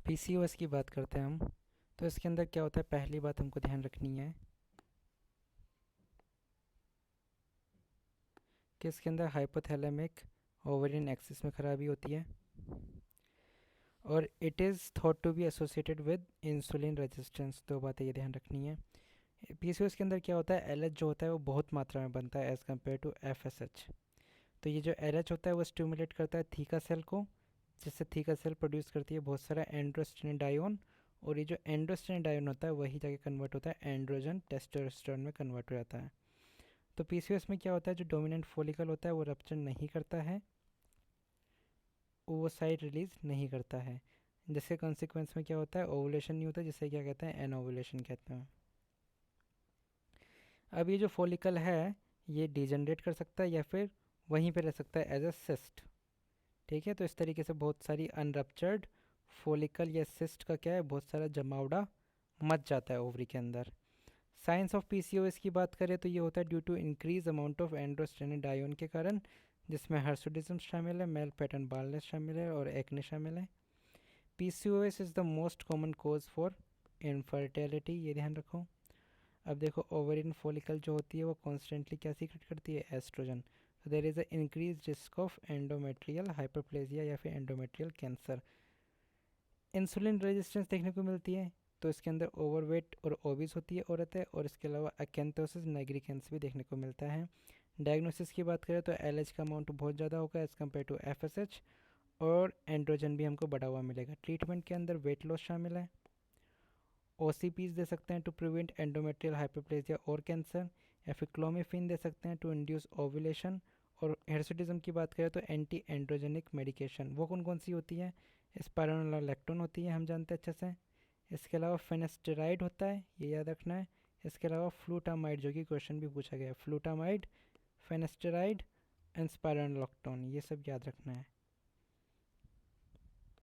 PCOS की बात करते हैं हम। तो इसके अंदर क्या होता है, पहली बात हमको ध्यान रखनी है कि इसके अंदर हाइपोथैलेमिक ओवेरियन एक्सिस में खराबी होती है और it is thought to be associated with insulin resistance. दो बातें ये ध्यान रखनी है। पीसीओएस के अंदर क्या होता है, एलएच जो होता है वो बहुत मात्रा में बनता है एज़ कम्पेयर टू एफएसएच। तो ये जो एलएच होता है वो स्टिमुलेट करता है थीका सेल को, जिससे थीका सेल प्रोड्यूस करती है बहुत सारा एंड्रोस्टेनोडायोन, और ये जो एंड्रोस्टेनोडायोन होता है वही जाके कन्वर्ट होता है एंड्रोजन टेस्टोस्टेरोन में कन्वर्ट हो जाता है। तो पीसीओएस में क्या होता है, जो डोमिनेंट फॉलिकल होता है वो रप्चर नहीं करता है, ओवोसाइट रिलीज नहीं करता है, जिसके कॉन्सिक्वेंस में क्या होता है, ओवुलेशन नहीं होता, जिसे क्या कहते हैं, एनओवुलेशन कहते हैं। अब ये जो फॉलिकल है ये डिजनरेट कर सकता है या फिर वहीं पे रह सकता है एज अ सिस्ट। ठीक है, तो इस तरीके से बहुत सारी अनरप्चर्ड फॉलिकल या सिस्ट का क्या है, बहुत सारा जमावड़ा मच जाता है ओवरी के अंदर। साइंस ऑफ पीसीओएस की बात करें तो ये होता है due to increase amount of androstenedione के कारण, जिसमें हर्सुडिज्म शामिल है, मेल पैटर्न बालनेस शामिल है और एक्ने शामिल है। PCOS is the most common cause for infertility, ये ध्यान रखो। अब देखो, ओवरिन फॉलिकल जो होती है वो कॉन्स्टेंटली क्या सीक्रेट करती है, एस्ट्रोजन। तो there is a increase risk of endometrial hyperplasia या फिर एंडोमेट्रियल कैंसर। इंसुलिन रेजिस्टेंस देखने को मिलती है, तो इसके अंदर ओवरवेट और ओबीज होती है औरतें, और इसके अलावा अकेंथोसिस नाइग्रिकेंस भी देखने को मिलता है। डायग्नोसिस की बात करें तो एलएच का अमाउंट बहुत ज़्यादा होगा एज़ कम्पेयर टू एफएसएच, और एंड्रोजन भी हमको बढ़ा हुआ मिलेगा। ट्रीटमेंट के अंदर वेट लॉस शामिल है, ओसीपीज दे सकते हैं टू प्रिवेंट एंडोमेट्रियल हाइपरप्लेजिया और कैंसर, या फिर क्लोमिफिन दे सकते हैं टू इंड्यूस ओव्यूलेशन। और हिर्सुटिज्म की बात करें तो एंटी एंड्रोजेनिक मेडिकेशन वो कौन कौन सी होती है, स्पाइरोनोलेक्टोन होती है, हम जानते हैं अच्छे से। इसके अलावा फेनेस्टेराइड होता है, ये याद रखना है। इसके अलावा फ्लूटामाइड, जो कि क्वेश्चन भी पूछा गया है, फ्लूटामाइड, फेनेस्टेराइड एंड स्पाइरोनोलेक्टोन, ये सब याद रखना है।